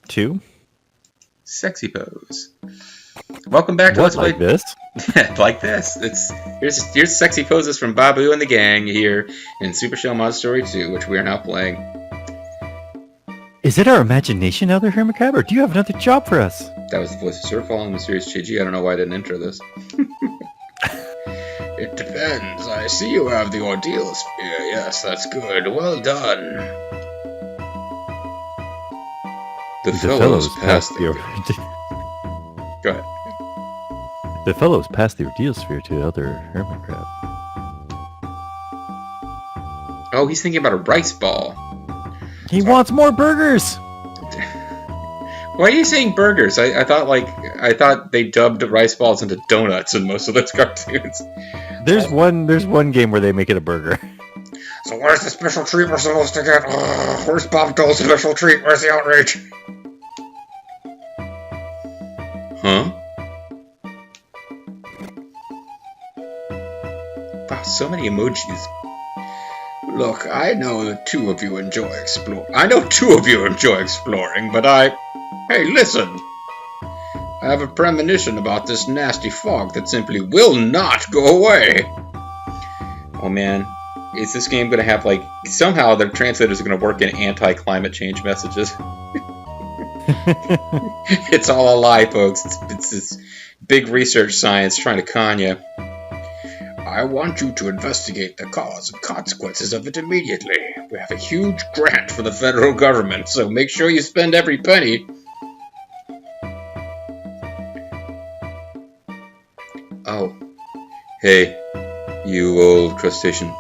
2. Sexy pose. Welcome back to Let's Play. Like this? Like this. Here's sexy poses from Babu and the gang here in Super Shell Mod Story 2, which we are now playing. Is it our imagination now, there, Hermit Crab, or do you have another job for us? That was the voice of Surfall in the series Chiji. I don't know why I didn't intro this. It depends. I see you have the ordeal sphere. Yes, that's good. Well done. The fellows passed the... Go ahead. The fellows passed the ordeal sphere to the other Hermit Crab. Oh, he's thinking about a rice ball. He wants more burgers! Why are you saying burgers? I thought they dubbed rice balls into donuts in most of those cartoons. There's one game where they make it a burger. So where's the special treat we're supposed to get? Where's Bob Dole's special treat? Where's the outrage? Huh? Wow, so many emojis. Look, I know that two of you enjoy exploring, but Hey, listen! I have a premonition about this nasty fog that simply will not go away! Oh man, is this game gonna have, like, somehow the translators are gonna work in anti-climate change messages? It's all a lie, folks. It's this big research science trying to con you. I want you to investigate the cause and consequences of it immediately. We have a huge grant from the federal government, so make sure you spend every penny. Oh. Hey, you old crustacean.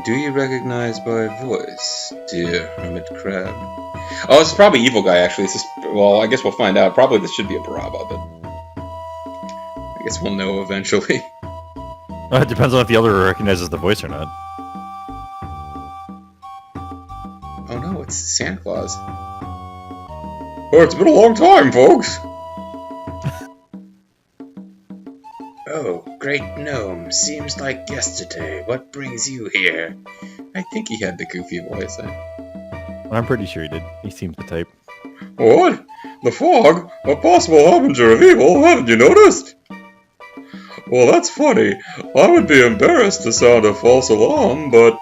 Do you recognize my voice, dear Hermit Crab? Oh, this is probably Evil Guy, actually. Well, I guess we'll find out. Probably this should be a Baraba, but I guess we'll know eventually. Well, it depends on if the other recognizes the voice or not. Oh no, it's Santa Claus. Oh, it's been a long time, folks! Oh, great gnome. Seems like yesterday. What brings you here? I think he had the goofy voice. I'm pretty sure he did. He seems the type. What? The fog? A possible harbinger of evil? Haven't you noticed? Well, that's funny. I would be embarrassed to sound a false alarm, but...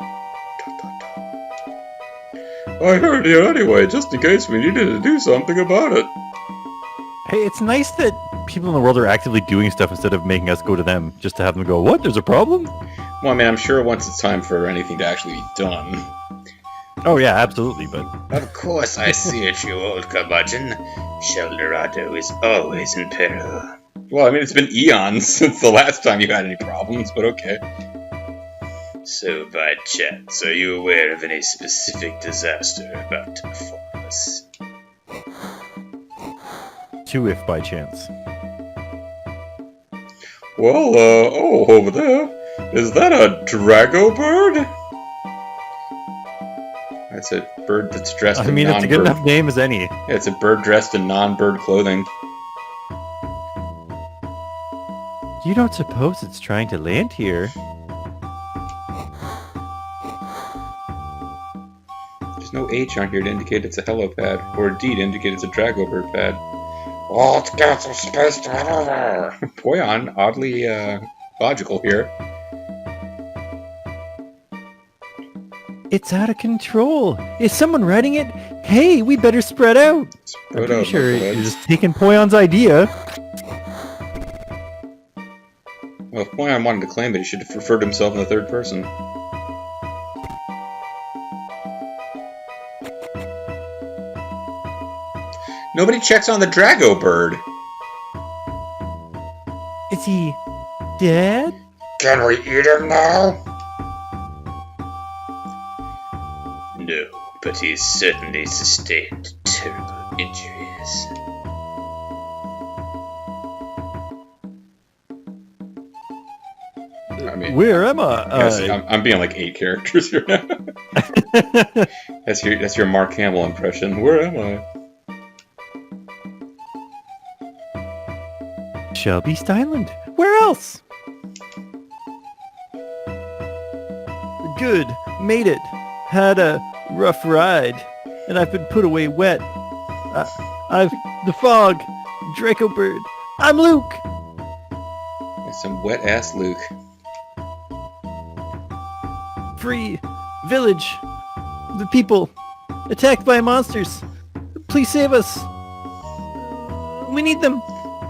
I heard you anyway, just in case we needed to do something about it. Hey, it's nice that people in the world are actively doing stuff instead of making us go to them, just to have them go, what, there's a problem? Well, I mean, I'm sure once it's time for anything to actually be done. Oh yeah, absolutely, but... Of course I see it, you old curmudgeon. Sheldorado is always in peril. Well, I mean, it's been eons since the last time you had any problems, but okay. So, by chance, are you aware of any specific disaster about to befall us? 2 if by chance. Well, over there. Is that a Drago bird? That's a bird that's dressed in non-bird... it's a good enough name as any. Yeah, it's a bird dressed in non-bird clothing. You don't suppose it's trying to land here? There's no H on here to indicate it's a helipad, or D to indicate it's a Dragobird pad. Let's get some space to head over! Poyon, oddly logical here. It's out of control. Is someone riding it? Hey, we better spread out. I'm pretty sure you're just taking Poyon's idea. Well, if Poyon wanted to claim it, he should have referred to himself in the third person. Nobody checks on the Drago bird. Is he dead? Can we eat him now? No, but he's certainly sustained terrible injuries. I mean, where am I? I'm being like 8 characters here now. That's your Mark Hamill impression. Where am I? Shelby Steinland. Where else? Good. Made it. Had a rough ride. And I've been put away wet. I've the fog, Draco Bird. I'm Luke. Some wet ass Luke. Free village. The people attacked by monsters. Please save us. We need them.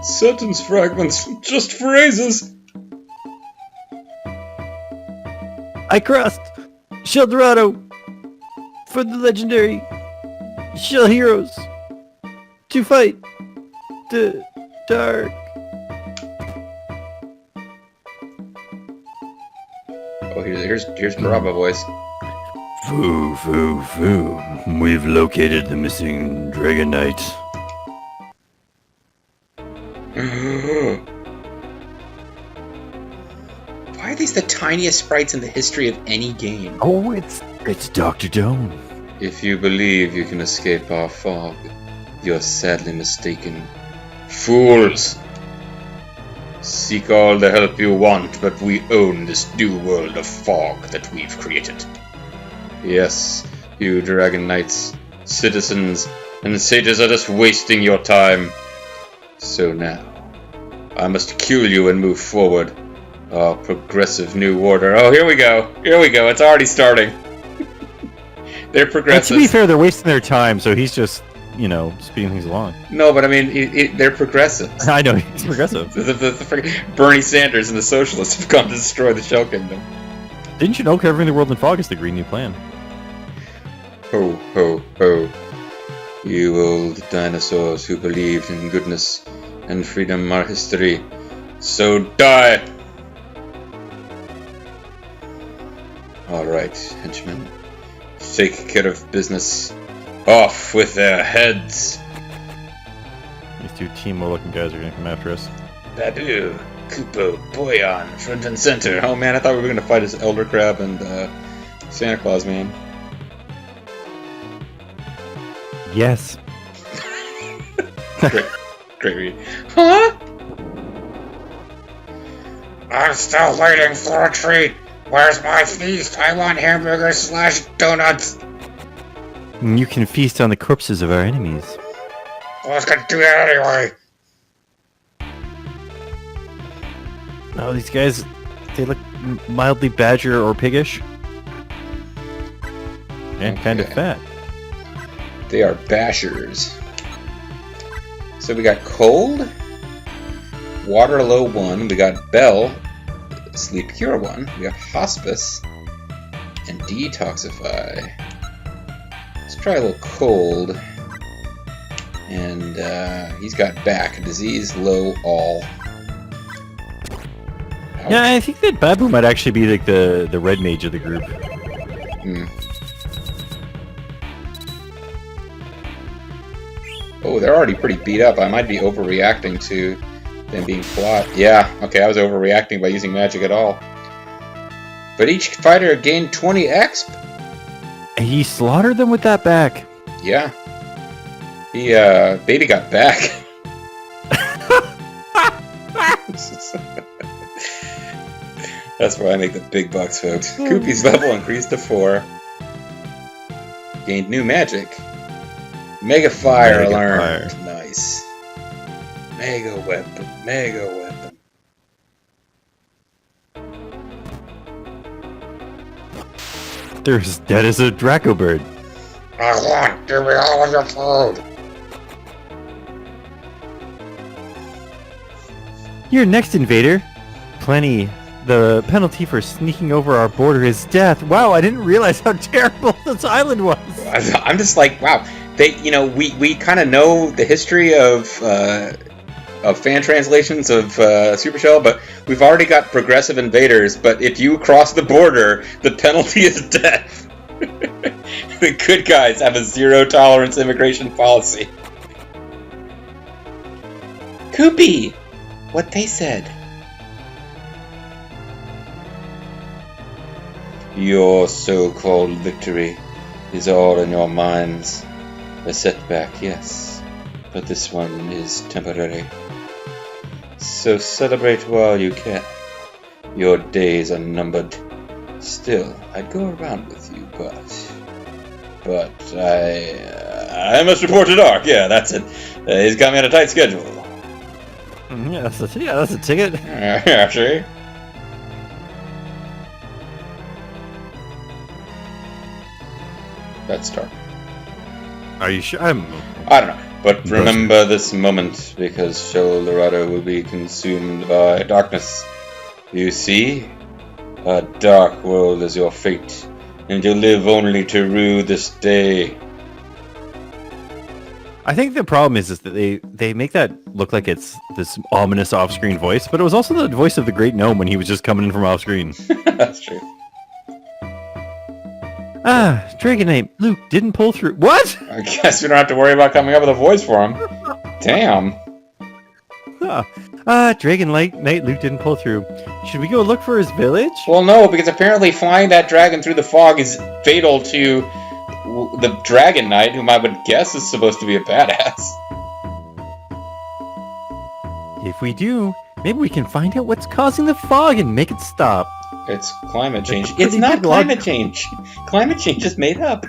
Sentence fragments, just phrases. I crossed Sheldorado for the legendary Shell Heroes to fight the dark. Oh, here's Baraba voice. Foo, foo, foo. We've located the missing Dragon Knight. Why are these the tiniest sprites in the history of any game? Oh, it's Dr. Dome. If you believe you can escape our fog, you're sadly mistaken. Fools! Seek all the help you want, but we own this new world of fog that we've created. Yes, you Dragon Knights, citizens, and sages are just wasting your time. So now, I must kill you and move forward. Our progressive new order. Oh, here we go. Here we go. It's already starting. They're progressive. To be fair, they're wasting their time, so he's just, speeding things along. No, but I mean, they're progressive. I know, he's progressive. the Bernie Sanders and the socialists have come to destroy the Shell Kingdom. Didn't you know covering the world in fog is the Green New Plan? Ho, ho, ho. You old dinosaurs who believed in goodness and freedom are history. So die! Alright, henchmen. Take care of business. Off with their heads! These two Teemo-looking guys are gonna come after us. Babu, Kupo, Boyan, front and center. Oh man, I thought we were gonna fight as Elder Crab and Santa Claus man. Yes. Great read. Huh? I'm still waiting for a treat. Where's my feast? I want hamburgers / donuts. You can feast on the corpses of our enemies. I was gonna do that anyway. Oh, these guys, they look mildly badger or piggish. And kind of fat. They are bashers. So we got cold, Waterlow 1, we got Bell, Sleep Cure 1, we got Hospice, and Detoxify. Let's try a little cold. And he's got back, disease, low, all. Ouch. Yeah, I think that Babu might actually be like the red mage of the group. Hmm. Oh, they're already pretty beat up. I might be overreacting to them being plot. Yeah, okay, I was overreacting by using magic at all. But each fighter gained 20 exp. He slaughtered them with that back. Yeah. He, baby got back. That's why I make the big bucks, folks. Koopy's level increased to 4. Gained new magic. Mega Fire learned. Nice. Mega Weapon. Mega Weapon. They're as dead as a Draco Bird. I want. Give me all of your food. You're next, Invader. Plenty. The penalty for sneaking over our border is death. Wow, I didn't realize how terrible this island was. I'm just like, wow. They, we kind of know the history of fan translations of Supercell, but we've already got progressive invaders. But if you cross the border, the penalty is death. The good guys have a zero-tolerance immigration policy. Koopy! What they said. Your so-called victory is all in your minds. A setback, yes, but this one is temporary. So celebrate while you can. Your days are numbered. Still, I'd go around with you, but I must report to Dark. Yeah, that's it. He's got me on a tight schedule. Yeah, that's a ticket. Yeah, sure. That's Dark. Are you sure? I don't know. But remember this moment, because Shel Dorado will be consumed by darkness. You see? A dark world is your fate, and you live only to rue this day. I think the problem is that they make that look like it's this ominous off-screen voice, but it was also the voice of the Great Gnome when he was just coming in from off-screen. That's true. Dragonite, Luke didn't pull through. What? I guess we don't have to worry about coming up with a voice for him. Damn. Dragonite, Luke didn't pull through. Should we go look for his village? Well, no, because apparently flying that dragon through the fog is fatal to the Dragon Knight, whom I would guess is supposed to be a badass. If we do, maybe we can find out what's causing the fog and make it stop. It's climate change. Pretty It's not big climate change. Climate change is made up. ...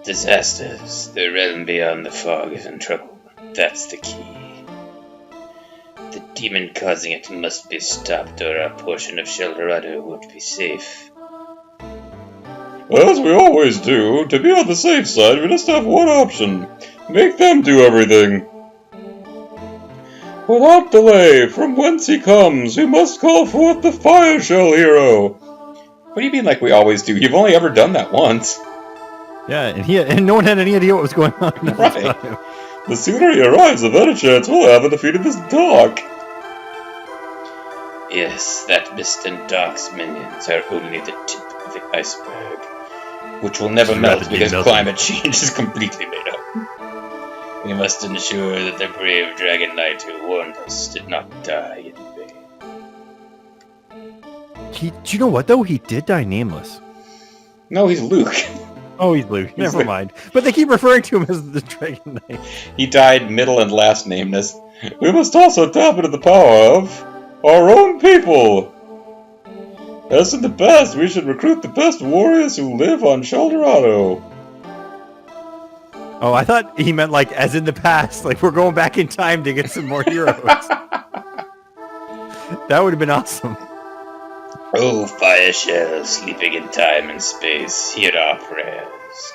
Disasters. The realm beyond the fog is in trouble. That's the key. The demon causing it must be stopped, or our portion of Shel Dorado won't be safe. As we always do, to be on the safe side, we just have one option. Make them do everything. Without delay, from whence he comes, we must call forth the Fire Shell hero. What do you mean like we always do? You've only ever done that once. Yeah, and no one had any idea what was going on. Right. The sooner he arrives, the better chance we'll have of defeating this Dark. Yes, that mist and Dark's minions are only the tip of the iceberg, which will never melt because climate change is completely made up. We must ensure that the brave Dragon Knight who warned us did not die in vain. Do you know what, though? He did die nameless. No, he's Luke. Oh, he's Luke. Never mind. But they keep referring to him as the Dragon Knight. He died middle and last nameness. We must also tap into the power of our own people. As in the past, we should recruit the best warriors who live on Shel Dorado. Oh, I thought he meant like as in the past, like we're going back in time to get some more heroes. That would have been awesome. Oh, Fire Shell, sleeping in time and space, hear our prayers.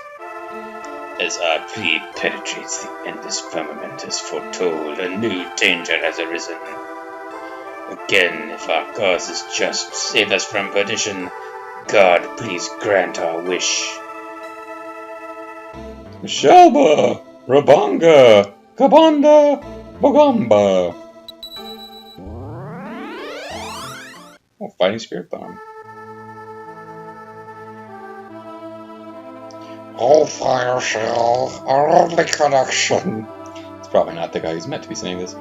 As our plea penetrates the endless firmament as foretold, a new danger has arisen. Again, if our cause is just, save us from perdition. God, please grant our wish. Shelba, Rabanga, Kabanda, Bogamba. Oh, Fighting Spirit Bomb. Oh, Fire Shell, our only connection. It's probably not the guy who's meant to be saying this.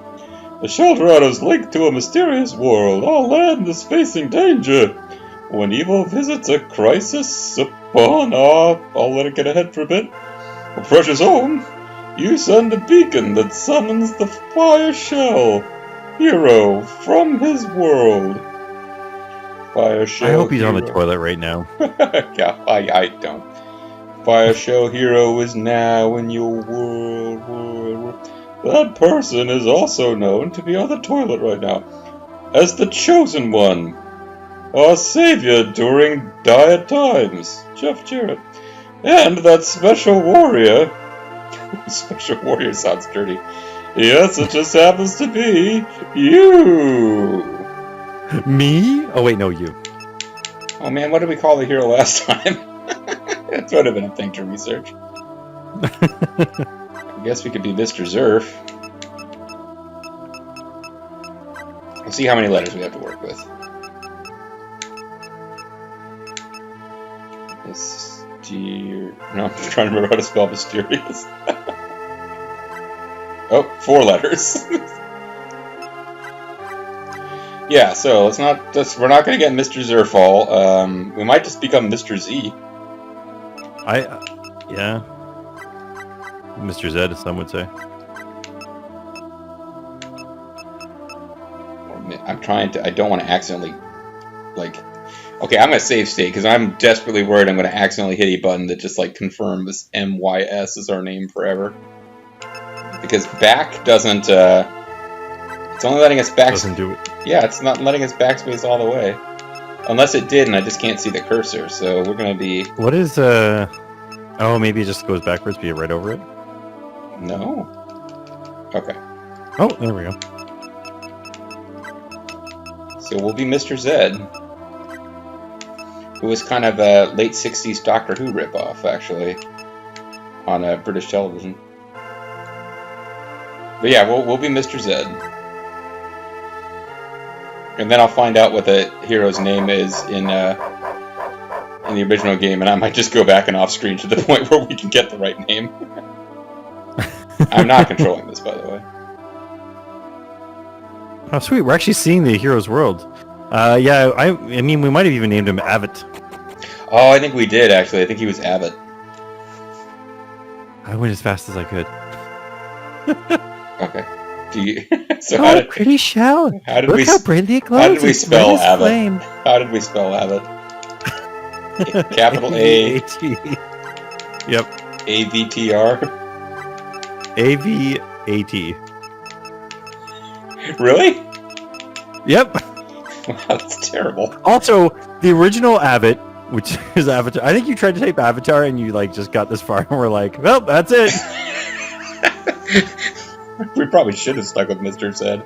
The Shel Dorado's linked to a mysterious world. Our land is facing danger. When evil visits a crisis upon our... I'll let it get ahead for a bit. A precious home, you send a beacon that summons the Fire Shell hero from his world. Fire Shell I hope he's hero. on the toilet right now. Yeah, I don't. Fire Shell hero is now in your world. That person is also known to be on the toilet right now as the Chosen One, our savior during dire times, Jeff Jarrett. And that special warrior... Special warrior sounds dirty. Yes, it just happens to be you! Me? Oh, wait, no, you. Oh man, what did we call the hero last time? That would have been a thing to research. I guess we could be Mr. Zerf. We'll see how many letters we have to work with. No, I'm trying to remember how to spell mysterious. Oh, 4 letters. Yeah, so we're not going to get Mr. Zerfall. We might just become Mr. Z. Yeah. Mr. Zed, as some would say. I'm trying to... I don't want to accidentally, like... Okay, I'm gonna save state because I'm desperately worried I'm gonna accidentally hit a button that just like confirms MYS is our name forever. Because back doesn't. It's only letting us Doesn't do it. Yeah, it's not letting us backspace all the way. Unless it did, and I just can't see the cursor. So we're gonna be. What is Oh, maybe it just goes backwards. Be right over it. No. Okay. Oh, there we go. So we'll be Mr. Zed, who was kind of a late '60s Doctor Who ripoff, actually, on British television. But yeah, we'll be Mr. Zed. And then I'll find out what the hero's name is in the original game, and I might just go back and off-screen to the point where we can get the right name. I'm not controlling this, by the way. Oh, sweet. We're actually seeing the hero's world. Yeah, I mean, we might have even named him Abbott. Oh, I think we did, actually. I think he was Abbott. I went as fast as I could. Okay. Do you... So Oh, pretty shell. how did Look we... how brightly it glows. How did we It's spell red as Abbott? flame. How did we spell Abbott? Capital A... A-V-A-T. Yep. A-V-T-R? A-V-A-T. Really? Yep. Wow, that's terrible. Also, the original Abbott, which is Avatar. I think you tried to type Avatar and you like just got this far and we're like, well, that's it. We probably should have stuck with Mr. Zed.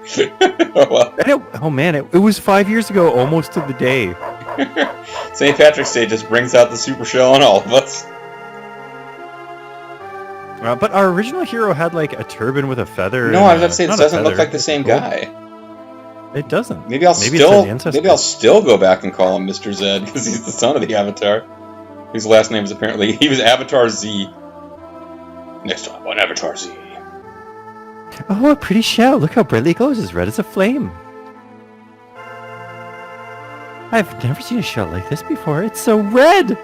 Oh, well. Oh man, it was 5 years ago, almost to the day. St. Patrick's Day just brings out the super shell in all of us. But our original hero had like a turban with a feather. No, I was about to say, it not a doesn't look feather. like the same guy. It doesn't. Maybe I'll it's the ancestors. maybe I'll still go back and call him Mr. Zed because he's the son of the Avatar. His last name is apparently he was Avatar Z. Next time on Avatar Z. Oh, a pretty shell. Look how brightly it glows. As red as a flame. I've never seen a shell like this before. It's so red.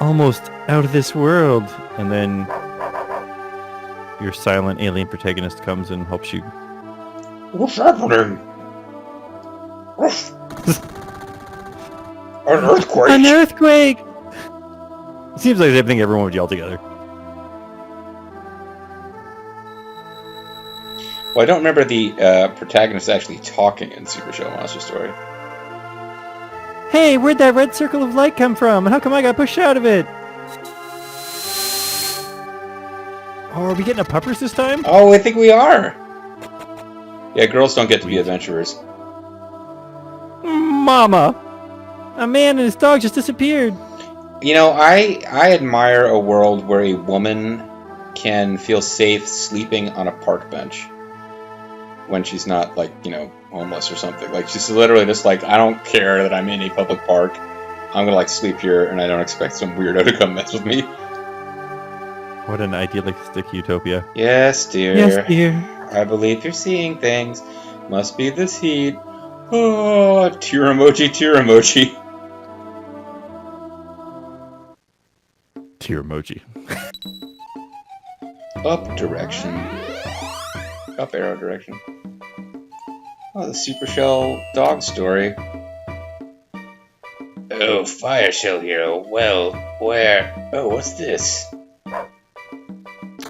Almost out of this world. And then your silent alien protagonist comes and helps you. What's happening? An earthquake! An earthquake! Seems like I think everyone would yell together. Well, I don't remember the protagonist actually talking in Super Show Monster Story. Hey, where'd that red circle of light come from? And how come I got pushed out of it? Oh, are we getting a puppers this time? Oh, I think we are! Yeah, girls don't get to be adventurers. Mama! A man and his dog just disappeared. You know, I admire a world where a woman can feel safe sleeping on a park bench when she's not, like, you know, homeless or something. Like, she's literally just like, I don't care that I'm in a public park. I'm gonna, like, sleep here, and I don't expect some weirdo to come mess with me. What an idealistic utopia. Yes, dear. Yes, dear. I believe you're seeing things. Must be this heat. Oh, tear emoji, tear emoji. Tear emoji. Up direction. Up arrow direction. Oh, the Super Shell dog story. Oh, Fire Shell Hero. Well, where? Oh, what's this?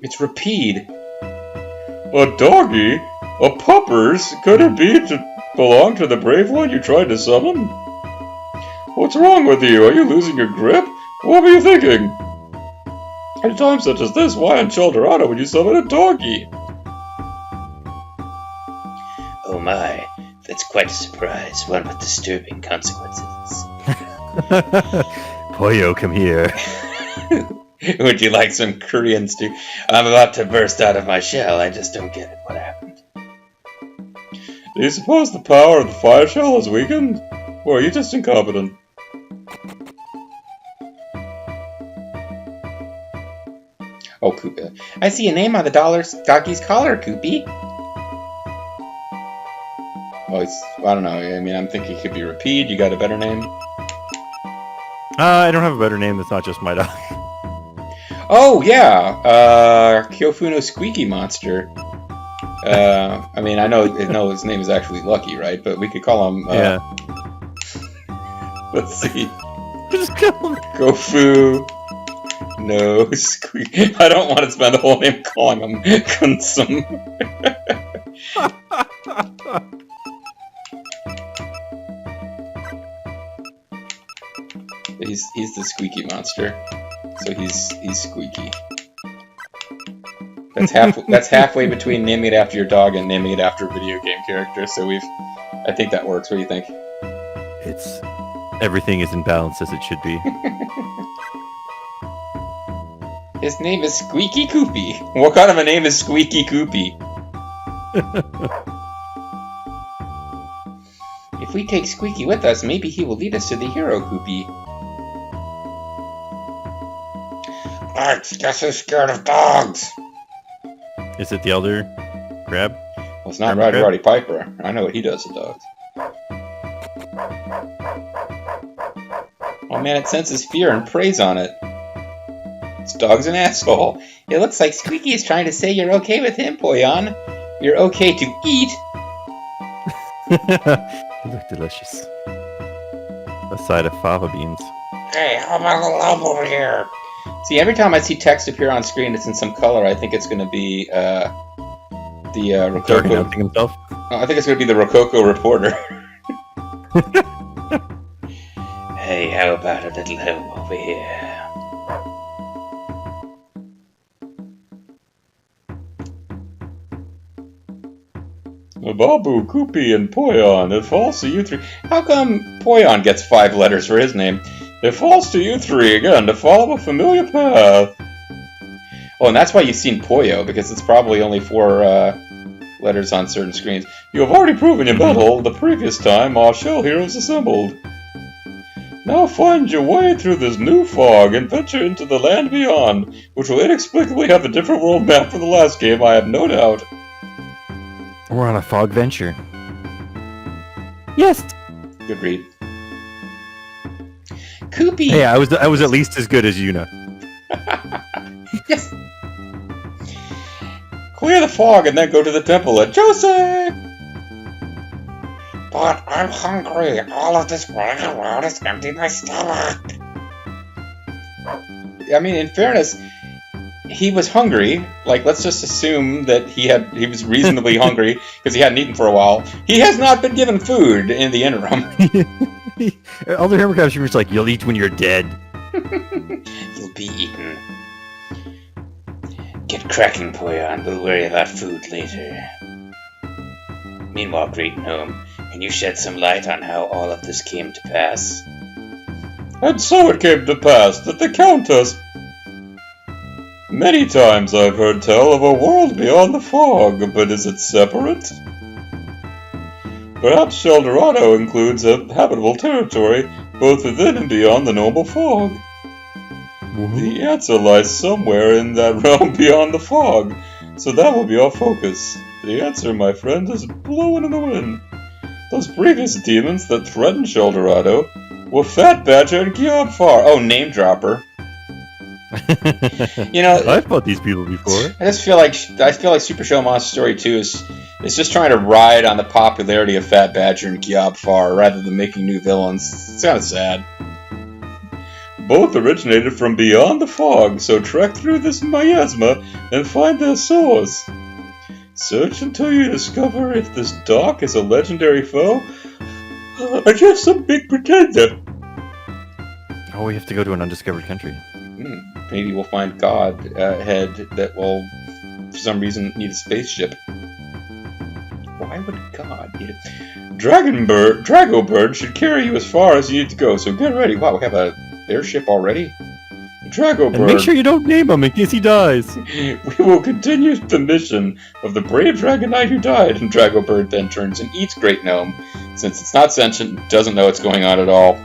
It's Rapide. A doggy? A puppers? Could it be to belong to the brave one you tried to summon? What's wrong with you? Are you losing your grip? What were you thinking? At a time such as this, why on Sheldorado would you summon a doggy? Oh my, that's quite a surprise, one with disturbing consequences. Poyo, come here. Would you like some Korean stew? I'm about to burst out of my shell, I just don't get it. What happened? Do you suppose the power of the fire shell is weakened? Or are you just incompetent? Oh, Koopa. I see a name on the doggy's collar, Koopy. Oh, I don't know. I mean, I'm thinking it could be Rapide. You got a better name? I don't have a better name that's not just my dog. Oh, yeah. Kyofuno Squeaky Monster. I mean, I know his name is actually Lucky, right? But we could call him... Yeah. Let's see. Just kill him. Gofu. No, Squeak. I don't want to spend the whole name calling him Kunsum. He's the squeaky monster. So he's squeaky. That's halfway between naming it after your dog and naming it after a video game character. So I think that works. What do you think? It's everything is in balance as it should be. His name is Squeaky Koopy. What kind of a name is Squeaky Koopy? If we take Squeaky with us, maybe he will lead us to the hero Koopy. I guess he's scared of dogs. Is it the elder crab? Well, it's not Roddy Piper. I know what he does to dogs. Oh man, it senses fear and preys on it. This dog's an asshole. It looks like Squeaky is trying to say you're okay with him, Poyon. You're okay to eat. They look delicious. A side of fava beans. Hey, how about a love over here? See, every time I see text appear on screen, it's in some color. I think it's going to be the Dark Rococo. announcing himself. I think it's going to be the Rococo reporter. Hey, how about a little home over here? Babu, Koopy, and Poyon. It falls to you three. How come Poyon gets 5 letters for his name? It falls to you three again to follow a familiar path. Oh, and that's why you've seen Poyo, because it's probably only 4 letters on certain screens. You have already proven your mettle the previous time our shell heroes assembled. Now find your way through this new fog and venture into the land beyond, which will inexplicably have a different world map from the last game, I have no doubt. We're on a fog venture. Yes. Good read. Koopy! Hey, I was at least as good as Yuna. Yes! Clear the fog and then go to the temple at Jose! But I'm hungry. All of this running around has emptied my stomach. I mean, in fairness, he was hungry. Like, let's just assume that he was reasonably hungry because he hadn't eaten for a while. He has not been given food in the interim. Elder Hammercraft was like, you'll eat when you're dead. You'll be eaten. Get cracking, Poyon. We'll worry about food later. Meanwhile, Great Gnome, can you shed some light on how all of this came to pass? And so it came to pass that the Countess... Many times I've heard tell of a world beyond the fog, but is it separate? Perhaps Sheldorado includes a habitable territory, both within and beyond the noble fog. The answer lies somewhere in that realm beyond the fog, so that will be our focus. The answer, my friend, is blowing in the wind. Those previous demons that threatened Sheldorado were Fat Badger and Gyobfar. Oh, name dropper. You know, I've fought these people before. I feel like Super Show Monster Story 2 is just trying to ride on the popularity of Fat Badger and Gyobfar rather than making new villains. It's kind of sad. Both originated from beyond the fog, so trek through this miasma and find their source. Search until you discover if this Doc is a legendary foe or just some big pretender. Oh, we have to go to an undiscovered country. Maybe we'll find Godhead that will, for some reason, need a spaceship. Why would God need it? Dragobird should carry you as far as you need to go, so get ready. Wow, we have an airship already? Dragobird. And make sure you don't name him in case he dies. We will continue the mission of the brave Dragon Knight who died, and Dragobird then turns and eats Great Gnome. Since it's not sentient, it doesn't know what's going on at all.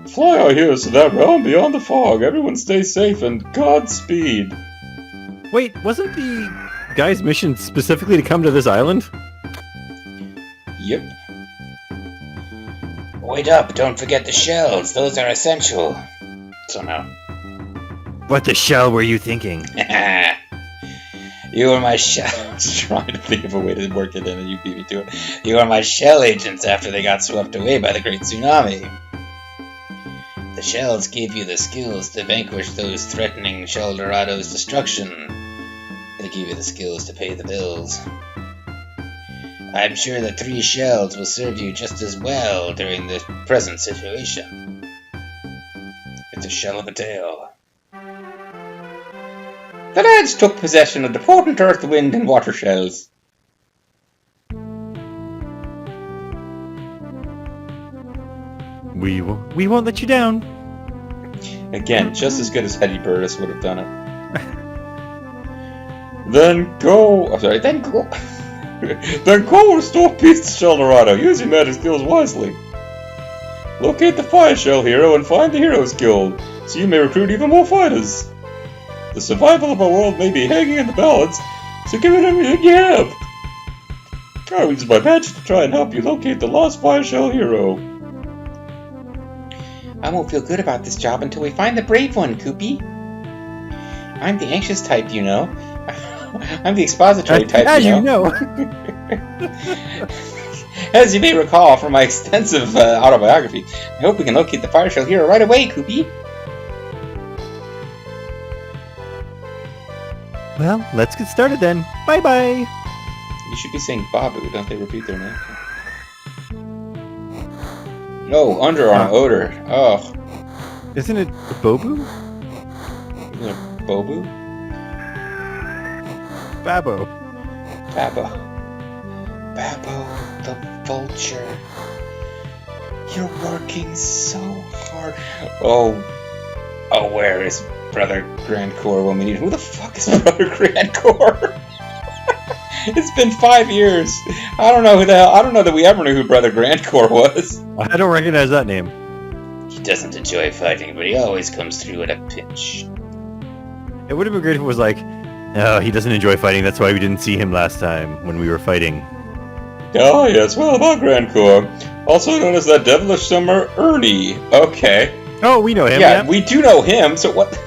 Fly out here to that realm beyond the fog. Everyone stay safe and Godspeed. Wait, wasn't the guy's mission specifically to come to this island? Yep. Wait up, don't forget the shells. Those are essential. Somehow. What the shell were you thinking? You are my shell. I was trying to think of a way to work it in, and you beat me to it. You are my shell agents after they got swept away by the Great Tsunami. The shells gave you the skills to vanquish those threatening Sheldorado's destruction. They give you the skills to pay the bills. I'm sure the 3 shells will serve you just as well during the present situation. It's a shell of a tail. The lads took possession of the potent earth, wind, and water shells. We won't let you down. Again, just as good as Hetty Burtis would have done it. Then go... then go... then go restore peace to Sheldorado. Use your magic skills wisely. Locate the Fire Shell hero and find the Heroes Guild, so you may recruit even more fighters. The survival of our world may be hanging in the balance, so give it everything you have. I will use my magic to try and help you locate the lost Fire Shell hero. I won't feel good about this job until we find the brave one, Koopy. I'm the anxious type, you know. I'm the expository type, as you know. As you may recall from my extensive autobiography, I hope we can locate the Fire Shell hero right away, Koopy. Well, let's get started then. Bye-bye. You should be saying Babu, don't they repeat their name? No, underarm odor. Oh. Isn't it Bobu? Isn't it Bobu? Babbo. Babbo. Babbo the vulture. You're working so hard. Oh, where is Brother Grandcore when we need him? Who the fuck is Brother Grandcore? It's been 5 years. I don't know who the hell. I don't know that we ever knew who Brother Grandcore was. I don't recognize that name. He doesn't enjoy fighting, but he always comes through at a pinch. It would have been great if it was like, oh, he doesn't enjoy fighting. That's why we didn't see him last time when we were fighting. Oh, yes. Well, about Grandcore. Also known as that devilish summer Ernie. Okay. Oh, we know him. Yeah, we do know him. So what?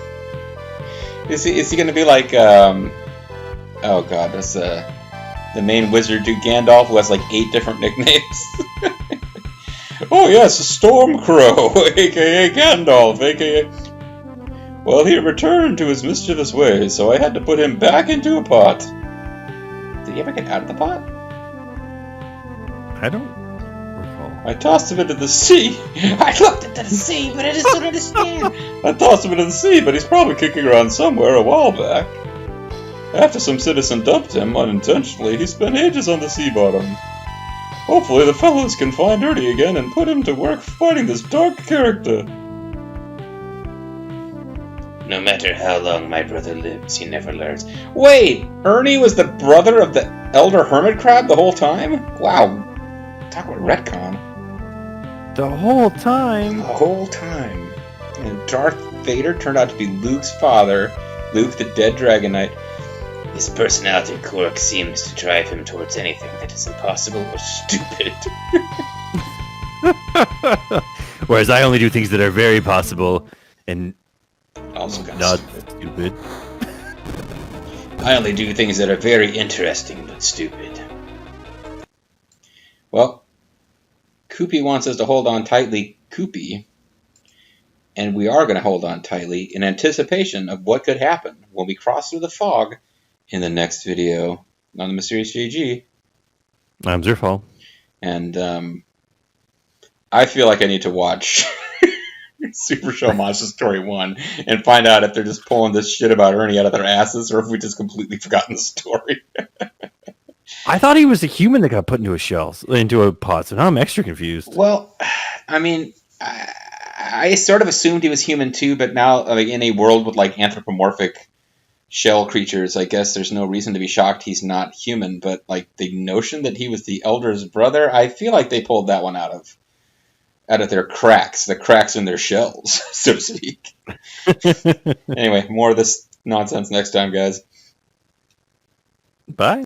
Is he going to be like, oh god, that's the main wizard dude Gandalf, who has like 8 different nicknames. Oh yes, Stormcrow, aka Gandalf, aka... Well, he returned to his mischievous ways, so I had to put him back into a pot. Did he ever get out of the pot? I don't recall. I tossed him into the sea. I looked into the sea, but I just don't understand. I tossed him into the sea, but he's probably kicking around somewhere a while back. After some citizen dumped him unintentionally, he spent ages on the sea bottom. Hopefully the fellows can find Ernie again and put him to work fighting this dark character. No matter how long my brother lives, he never learns. Wait! Ernie was the brother of the Elder Hermit Crab the whole time? Wow. Talk about retcon. The whole time? The whole time. And Darth Vader turned out to be Luke's father, Luke the dead Dragon Knight. His personality quirk seems to drive him towards anything that is impossible or stupid. Whereas I only do things that are very possible and Also kind not of stupid. I only do things that are very interesting but stupid. Well, Koopy wants us to hold on tightly, Koopy. And we are going to hold on tightly in anticipation of what could happen when we cross through the fog in the next video on the Mysterious JG. I'm Zerfall. And I feel like I need to watch Super Show Monster Story 1 and find out if they're just pulling this shit about Ernie out of their asses or if we just completely forgotten the story. I thought he was a human that got put into a pot, so now I'm extra confused. Well, I mean, I sort of assumed he was human too, but now like in a world with like anthropomorphic shell creatures, I guess there's no reason to be shocked he's not human. But like the notion that he was the Elder's brother, I feel like they pulled that one out of their cracks, the cracks in their shells, so to speak. Anyway, more of this nonsense next time, guys. Bye.